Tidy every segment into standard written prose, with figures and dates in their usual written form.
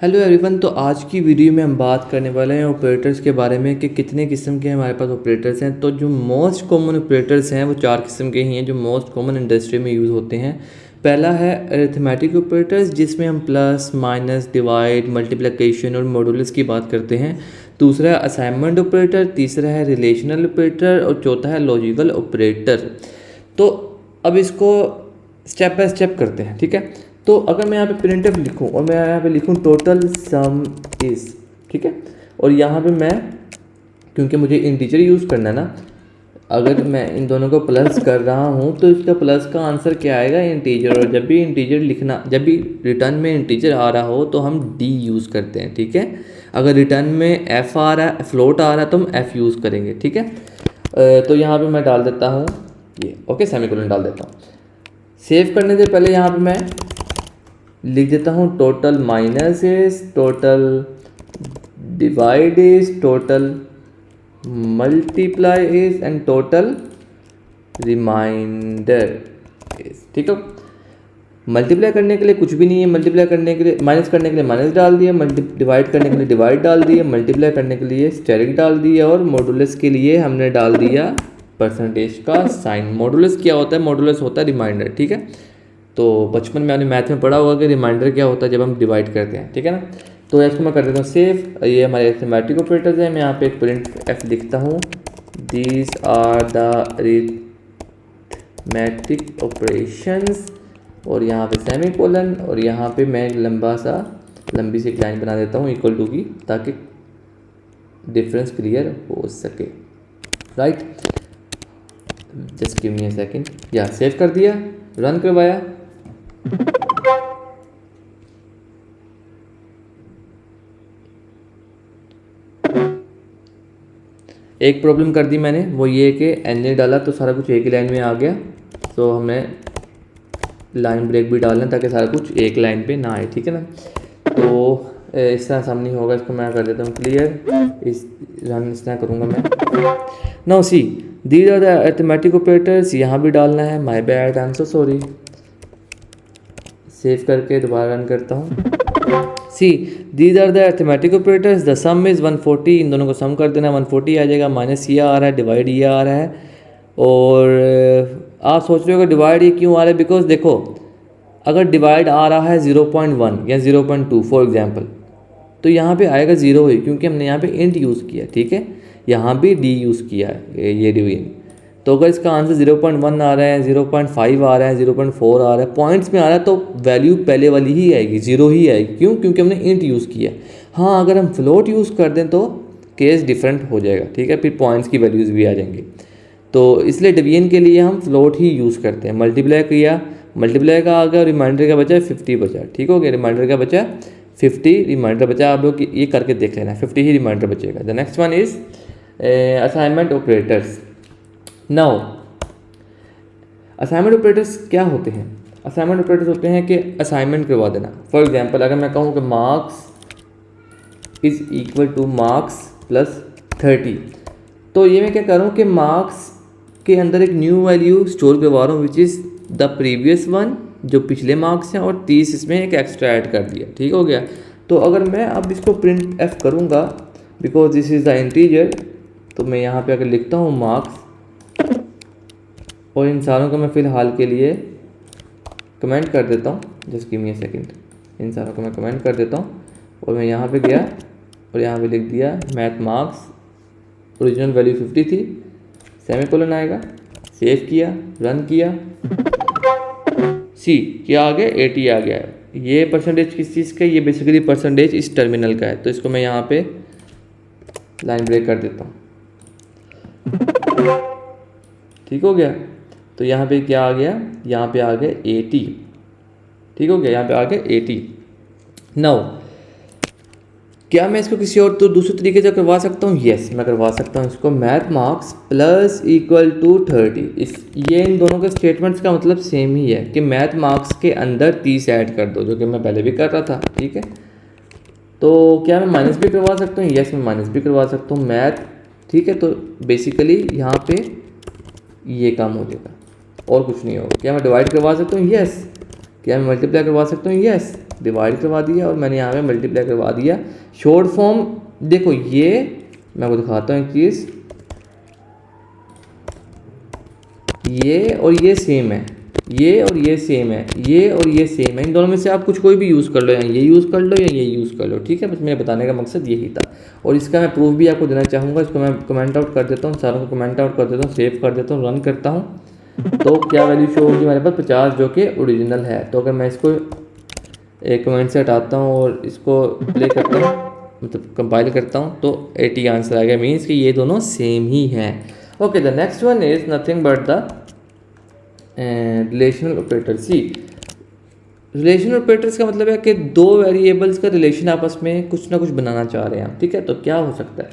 Hello everyone. तो आज की वीडियो में हम बात करने वाले हैं ऑपरेटर्स के बारे में कि कितने किस्म के हमारे पास ऑपरेटर्स हैं। तो जो मोस्ट कॉमन ऑपरेटर्स हैं वो 4 किस्म के ही हैं जो मोस्ट कॉमन इंडस्ट्री में यूज़ होते हैं। पहला है अरिथमेटिक ऑपरेटर्स, जिसमें हम प्लस माइनस डिवाइड मल्टीप्लिकेशन और मॉडुलस की बात करते हैं। दूसरा है असाइनमेंट ऑपरेटर, तीसरा है रिलेशनल ऑपरेटर और चौथा है लॉजिकल ऑपरेटर। तो अब इसको स्टेप बाय स्टेप करते हैं, ठीक है। तो अगर मैं यहाँ पे प्रिंटफ लिखूँ और मैं यहाँ पे लिखूँ टोटल सम इज़, ठीक है, और यहाँ पे मैं, क्योंकि मुझे इंटीजर यूज़ करना है ना, अगर मैं इन दोनों को प्लस कर रहा हूँ तो इसका प्लस का आंसर क्या आएगा, इंटीजर। और जब भी इंटीजर लिखना, जब भी रिटर्न में इंटीजर आ रहा हो तो हम डी यूज़ करते हैं, ठीक है। अगर रिटर्न में एफ आ रहा है, फ्लोट आ रहा है, तो हम एफ यूज़ करेंगे, ठीक है। तो यहाँ पे मैं डाल देता हूँ ये, ओके, सेमीकोलन डाल देता हूँ। सेव करने से पहले यहाँ पे मैं लिख देता हूँ total minus is, total divide is, total multiply is and total remainder is, ठीक है। मल्टीप्लाई करने के लिए कुछ भी नहीं है, मल्टीप्लाई करने के लिए, माइनस करने के लिए माइनस डाल दिया, डिवाइड करने के लिए डिवाइड डाल दिया, मल्टीप्लाई करने के लिए स्टेरिक डाल दिया और मॉडुलस के लिए हमने डाल दिया परसेंटेज का साइन। मॉडुलस क्या होता है? मॉडुलस होता है रिमाइंडर, ठीक है। तो बचपन में आपने मैथ में पढ़ा होगा कि रिमाइंडर क्या होता है जब हम डिवाइड करते हैं, ठीक है ना। तो इसको मैं कर देता हूँ सेव। ये हमारे अरिथमेटिक ऑपरेटर्स हैं। मैं यहाँ पे एक प्रिंट एफ लिखता हूँ, these are the arithmetic operations, और यहाँ पे सेमीकोलन, और यहाँ पे मैं लंबी सी एक लाइन बना देता हूँ इक्वल टू की, ताकि डिफरेंस क्लियर हो सके, right. Just give me a second. या सेव कर दिया, रन करवाया। एक प्रॉब्लम कर दी मैंने, वो ये कि एन ए डाला तो सारा कुछ एक ही लाइन में आ गया। तो हमें लाइन ब्रेक भी डालना ताकि सारा कुछ एक लाइन पे ना आए, ठीक है ना। तो इस तरह सामने होगा, इसको मैं कर देता हूँ क्लियर। इस तरह करूँगा मैं। Now see these are the arithmetic operators, यहाँ भी डालना है। My bad, I am so sorry. Save करके दोबारा रन करता हूँ। See these are the arithmetic operators, the sum is 140, इन दोनों को सम कर देना, 140 आ जाएगा। माइनस ये आ रहा है, डिवाइड ये आ रहा है। और आप सोच रहे हो कि डिवाइड ये क्यों आ रहा है? बिकॉज देखो, अगर डिवाइड आ रहा है 0.1 या 0.2 फॉर एग्जाम्पल, तो यहाँ पे आएगा 0 ही, क्योंकि हमने यहाँ पे इंट यूज़ किया, ठीक है। यहाँ भी डी यूज़ किया है, ये डिवीजन। तो अगर इसका आंसर 0.1 आ रहा है, 0.5 आ रहा है, 0.4 आ रहा है, पॉइंट्स में आ रहा है, तो वैल्यू पहले वाली ही आएगी, 0 ही आएगी। क्यों? क्योंकि हमने इंट यूज़ किया। हाँ, अगर हम फ्लोट यूज़ कर दें तो केस डिफरेंट हो जाएगा, ठीक है, फिर पॉइंट्स की वैल्यूज़ भी आ जाएंगी। तो इसलिए डिवीजन के लिए हम फ्लोट ही यूज़ करते हैं। मल्टीप्लाई किया, मल्टीप्लाई का आ गया, रिमाइंडर का बचा 50 बचा, ठीक हो गया। रिमाइंडर का बचा 50, रिमाइंडर बचा। आप लोग ये करके देख लेना, 50 ही रिमाइंडर बचेगा। The next one is assignment operators. Now assignment operators क्या होते हैं? असाइनमेंट ऑपरेटर्स होते हैं कि असाइनमेंट करवा देना। फॉर एग्जांपल, अगर मैं कहूँ कि marks is equal two marks plus 30, तो ये मैं क्या कर रहा हूँ कि मार्क्स के अंदर एक न्यू वैल्यू स्टोर करवा रहा हूँ, which is the previous one, जो पिछले मार्क्स हैं, और 30 इसमें एक एक्स्ट्रा ऐड कर दिया, ठीक हो गया। तो अगर मैं अब इसको प्रिंट एफ करूँगा, because this is the integer, तो मैं यहाँ पे अगर लिखता हूँ मार्क्स, और इन सारों को मैं फ़िलहाल के लिए कमेंट कर देता हूँ। Just give me a second. इन सारों को मैं कमेंट कर देता हूँ, और मैं यहाँ पे गया और यहाँ पे लिख दिया मैथ मार्क्स, ओरिजिनल वैल्यू 50 थी, सेमीकोलन आएगा। सेव किया, रन किया, सी क्या आ गया, 80 आ गया है। ये परसेंटेज किस चीज़ का है? ये बेसिकली परसेंटेज इस टर्मिनल का है। तो इसको मैं यहाँ पे लाइन ब्रेक कर देता हूँ, ठीक हो गया। तो यहाँ पे क्या आ गया? यहाँ पे आ गया 80, ठीक हो गया। यहाँ पे आ गया 80। नाउ क्या मैं इसको किसी और तो दूसरे तरीके से करवा सकता हूँ? यस, मैं करवा सकता हूँ इसको। Math marks plus equal to 30। ये इन दोनों के स्टेटमेंट्स का मतलब सेम ही है कि मैथ मार्क्स के अंदर 30 ऐड कर दो, जो कि मैं पहले भी कर रहा था, ठीक है। तो क्या मैं माइनस भी करवा सकता हूँ? यस, मैं माइनस भी करवा सकता हूँ मैथ, ठीक है। तो बेसिकली यहाँ पे ये काम हो जाएगा और कुछ नहीं होगा। क्या मैं डिवाइड करवा सकता हूँ? यस। क्या मैं मल्टीप्लाई करवा सकता हूँ? यस। डिवाइड करवा दिया और मैंने यहाँ पे मल्टीप्लाई करवा दिया। शॉर्ट फॉर्म देखो, ये मैं आपको दिखाता हूँ एक चीज़, ये और ये सेम है, ये और ये सेम है, ये और ये सेम है। इन दोनों में से आप कुछ कोई भी यूज़ कर लो, या ये यूज़ कर लो या ये यूज़ कर लो, ठीक है। बस मेरे बताने का मकसद यही था। और इसका मैं प्रूफ भी आपको देना चाहूँगा। इसको मैं कमेंट आउट कर देता हूँ, सारों को कमेंट आउट कर देता हूँ, सेव कर देता हूँ, रन करता हूँ, तो क्या वैल्यू शो होगी हमारे पास 50, जो कि ओरिजिनल है। तो अगर मैं इसको एक कमेंट से हटाता हूँ और इसको प्ले करता हूँ, मतलब कंपाइल करता हूँ, तो 80 आंसर आ गया। मीन्स कि ये दोनों सेम ही हैं। Okay, the next one is nothing but the relational operator. See, relational operators का मतलब है कि दो वेरिएबल्स का रिलेशन आपस में कुछ ना कुछ बनाना चाह रहे हैं, ठीक है। तो क्या हो सकता है,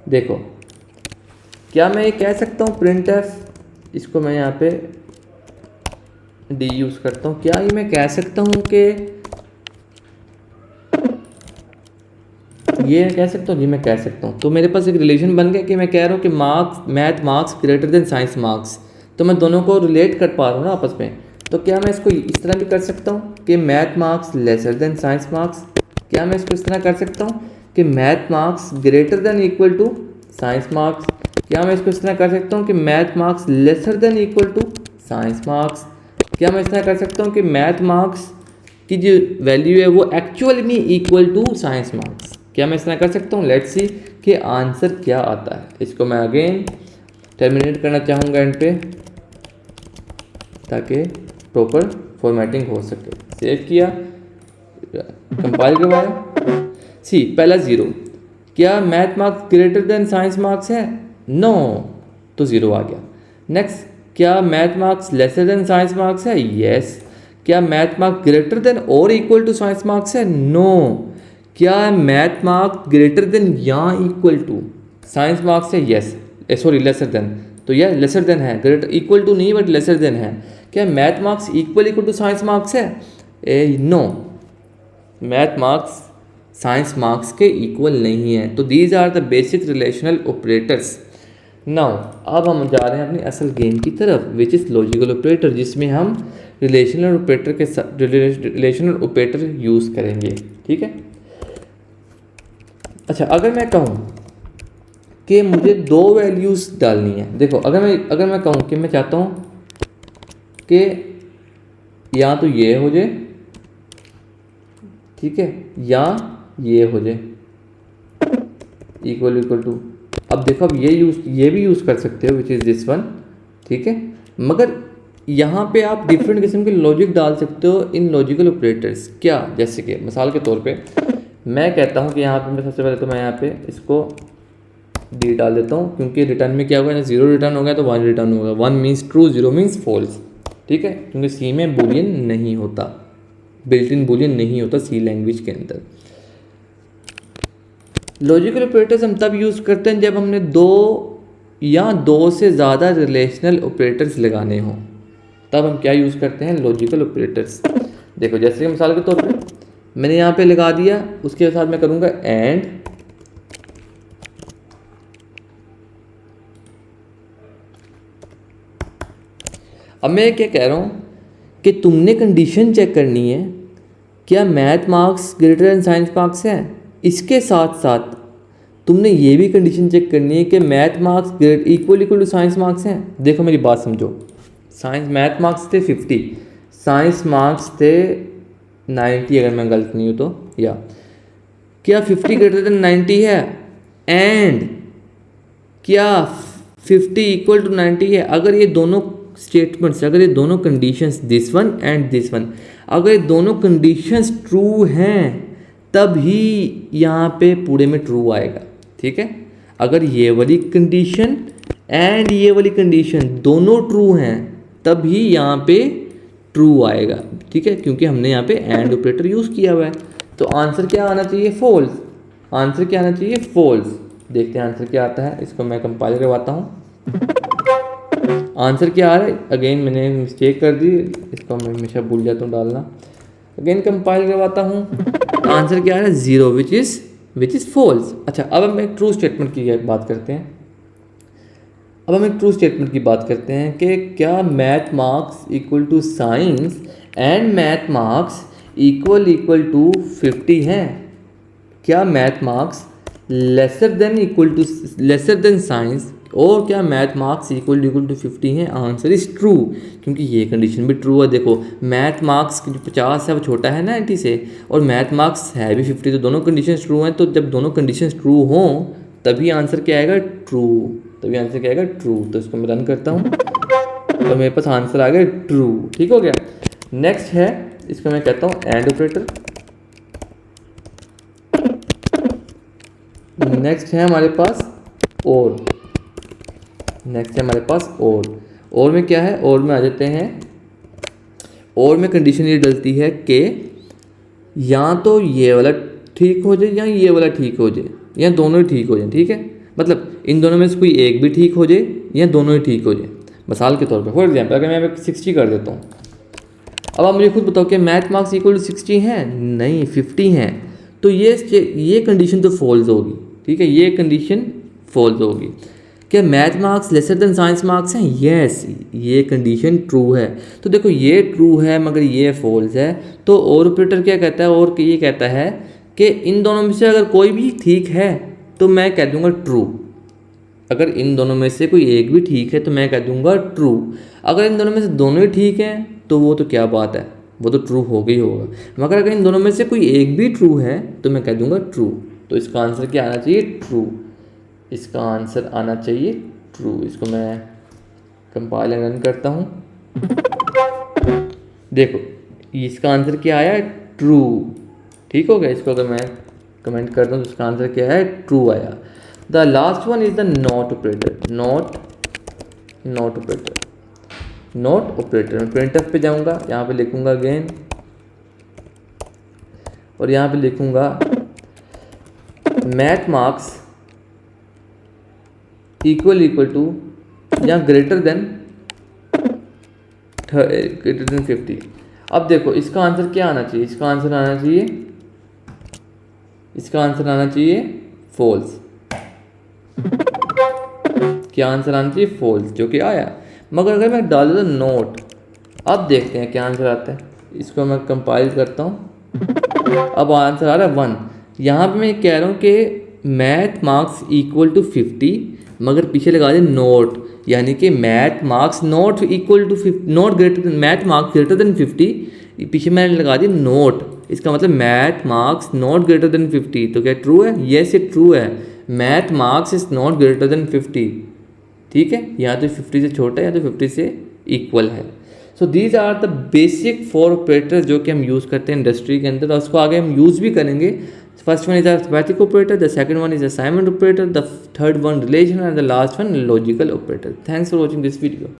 देखो, क्या मैं ये कह सकता हूँ प्रिंट एफ, इसको मैं यहाँ पे डी यूज़ करता हूँ, क्या ये मैं कह सकता हूँ कि ये कह सकता हूँ जी, मैं कह सकता हूँ। तो मेरे पास एक रिलेशन बन गया कि मैं कह रहा हूँ कि math marks greater then science marks, तो मैं दोनों को रिलेट कर पा रहा हूँ ना आपस में। तो क्या मैं इसको इस तरह भी कर सकता हूँ कि math marks lesser than science marks? क्या मैं इसको इस तरह कर सकता हूँ कि math marks greater than equal to science marks? क्या मैं इसको इस तरह कर सकता हूँ कि math marks lesser than equal to science marks? क्या मैं इस तरह कर सकता हूँ कि मैथ मार्क्स की जो वैल्यू है वो एक्चुअल में इक्वल टू साइंस मार्क्स? क्या मैं इस तरह कर सकता हूँ? लेट्स सी कि आंसर क्या आता है। इसको मैं अगेन टर्मिनेट करना चाहूँगा एंड पे, ताकि प्रॉपर फॉर्मेटिंग हो सके। सेव किया, कंपाइल करवाया। सी, पहला 0, क्या math marks greater then science marks है? नो, तो 0 आ गया। नेक्स्ट, क्या math marks lesser than science marks है? यस। क्या मैथ मार्क्स ग्रेटर देन और इक्वल टू साइंस मार्क्स है? नो। क्या मैथ मार्क्स ग्रेटर देन या इक्वल टू साइंस मार्क्स है? यस, सॉरी लेसर देन, तो यह लेसर देन है, ग्रेटर इक्वल टू नहीं बट लेसर देन है। क्या math marks equal to science marks है? No, math marks science marks के इक्वल नहीं है। तो these are the basic relational operators. Now अब हम जा रहे हैं अपनी असल गेम की तरफ, विच इज़ लॉजिकल ऑपरेटर, जिसमें हम रिलेशनल ऑपरेटर के साथ रिलेशनल ऑपरेटर यूज़ करेंगे, ठीक है। अच्छा, अगर मैं कहूँ कि मुझे 2 वैल्यूज़ डालनी है, देखो अगर मैं कहूँ कि मैं चाहता हूँ कि या तो ये हो जाए, ठीक है, या ये हो जाए इक्वल टू। अब देखो, अब ये भी यूज़ कर सकते हो, विच इज़ दिस वन, ठीक है। मगर यहाँ पे आप डिफरेंट किस्म के लॉजिक डाल सकते हो इन लॉजिकल ऑपरेटर्स। क्या, जैसे कि मिसाल के तौर पे मैं कहता हूँ कि यहाँ पे मैं सबसे पहले तो मैं यहाँ पे इसको डी डाल देता हूँ, क्योंकि रिटर्न में क्या होगा ना, 0 रिटर्न हो गया तो 1 रिटर्न होगा। 1 मीन्स ट्रू, 0 मीन्स फॉल्स, ठीक है, क्योंकि सी में बूलियन नहीं होता, बिल्ट इन बूलियन नहीं होता सी लैंग्वेज के अंदर। लॉजिकल ऑपरेटर्स हम तब यूज़ करते हैं जब हमने 2 या 2 से ज़्यादा रिलेशनल ऑपरेटर्स लगाने हों, तब हम क्या यूज़ करते हैं? Logical operators. देखो, जैसे कि मिसाल के तौर पे मैंने यहाँ पे लगा दिया, उसके साथ मैं करूँगा एंड, अब मैं क्या कह रहा हूँ कि तुमने कंडीशन चेक करनी है, क्या math marks greater then science marks है? इसके साथ साथ तुमने ये भी कंडीशन चेक करनी है कि math marks equal to science marks हैं। देखो मेरी बात समझो, साइंस मैथ मार्क्स थे 50, साइंस मार्क्स थे 90 अगर मैं गलत नहीं हूँ तो, या क्या 50 ग्रेटर देन 90 है? एंड क्या 50 इक्वल टू 90 है? अगर ये दोनों स्टेटमेंट्स, अगर ये दोनों conditions, this one and this one, अगर ये दोनों कंडीशंस ट्रू हैं तब ही यहाँ पे पूरे में ट्रू आएगा, ठीक है। अगर ये वाली कंडीशन एंड ये वाली कंडीशन दोनों ट्रू हैं तब ही यहाँ पे ट्रू आएगा, ठीक है, क्योंकि हमने यहाँ पे एंड ऑपरेटर यूज़ किया हुआ है। तो आंसर क्या आना चाहिए? फॉल्स। आंसर क्या आना चाहिए? फॉल्स। देखते हैं आंसर क्या आता है। इसको मैं कंपाइल करवाता हूँ। आंसर क्या आ रहा है? अगेन मैंने मिस्टेक कर दी, इसको मैं हमेशा भूल जाता हूँ डालना। अगेन कंपाइल करवाता हूँ। आंसर क्या आ रहा है? 0, विच इज़ फॉल्स। अच्छा, अब हम एक ट्रू स्टेटमेंट की बात करते हैं। कि क्या math marks equal to science and math marks equal to 50 हैं? क्या math marks lesser than science, और क्या मैथ मार्क्स इक्वल टू 50 हैं? आंसर इज ट्रू, क्योंकि ये कंडीशन भी ट्रू है। देखो मैथ मार्क्स जो 50 है वो छोटा है 90 से, और मैथ मार्क्स है भी 50, तो दोनों कंडीशन ट्रू हैं। तो जब दोनों कंडीशन ट्रू हों तभी आंसर क्या आएगा? ट्रू। तभी आंसर क्या आएगा? ट्रू। तो इसको मैं रन करता हूँ तो मेरे पास आंसर आ गया ट्रू। ठीक हो गया। नेक्स्ट है, इसको मैं कहता हूँ एंड ऑपरेटर। नेक्स्ट है हमारे पास और। नेक्स्ट है हमारे पास और में क्या है? और में आ जाते हैं। और में कंडीशन ये डलती है कि या तो ये वाला ठीक हो जाए या ये वाला ठीक हो जाए, या दोनों ही ठीक हो जाए। ठीक है, मतलब इन दोनों में से कोई एक भी ठीक हो जाए या दोनों ही ठीक हो जाए। मिसाल के तौर पे फॉर एग्जाम्पल अगर मैं 60 कर देता हूँ, अब आप मुझे खुद बताओ कि मैथ मार्क्स इक्वल टू 60 हैं? नहीं, 50 हैं। तो ये कंडीशन तो फॉल्स होगी। ठीक है, ये कंडीशन फॉल्स होगी। क्या math marks lesser than science marks हैं? यस, ये कंडीशन ट्रू है। तो देखो ये ट्रू है मगर ये फॉल्स है। तो और ऑपरेटर क्या कहता है? और ये कहता है कि इन दोनों में से अगर कोई भी ठीक है तो मैं कह दूंगा ट्रू। अगर इन दोनों में से कोई एक भी ठीक है तो मैं कह दूंगा ट्रू। अगर इन दोनों में से दोनों ही ठीक हैं तो वो तो क्या बात है, वो तो ट्रू हो गई होगा। मगर अगर इन दोनों में से कोई एक भी ट्रू है तो मैं कह दूंगा ट्रू। तो इसका आंसर क्या आना चाहिए? ट्रू। इसका आंसर आना चाहिए ट्रू। इसको मैं कंपाइल एंड रन करता हूँ। देखो इसका आंसर क्या आया? ट्रू। ठीक हो गया। इसको अगर मैं कमेंट करता हूँ तो इसका आंसर क्या है? ट्रू आया। The last one is the not operator. Not operator मैं प्रिंटफ पे जाऊँगा, यहाँ पे लिखूँगा अगेन और यहाँ पे लिखूँगा मैथ मार्क्स इक्वल टू या ग्रेटर देन 50। अब देखो इसका आंसर क्या आना चाहिए? इसका आंसर आना चाहिए फॉल्स। क्या आंसर आना चाहिए? फॉल्स, जो कि आया। मगर अगर मैं डाल देता नोट, अब देखते हैं क्या आंसर आता है। इसको मैं कंपाइल करता हूँ। अब आंसर आ रहा है 1। यहाँ पे मैं कह रहा हूँ कि मैथ मार्क्स इक्वल टू 50 मगर पीछे लगा दे नोट, यानी कि math marks not equal to not greater, math marks greater than 50, पीछे मैंने लगा दी नोट। इसका मतलब math marks not greater than 50। तो क्या ट्रू है? यस, ये ट्रू है। Math marks is not greater than 50। ठीक है, या तो 50 से छोटा है या तो 50 से इक्वल है। So these are the basic 4 operators जो कि हम यूज़ करते हैं इंडस्ट्री के अंदर, और उसको आगे हम यूज़ भी करेंगे। First one is arithmetic operator, the second one is assignment operator, the third one relation, and the last one logical operator. Thanks for watching this video.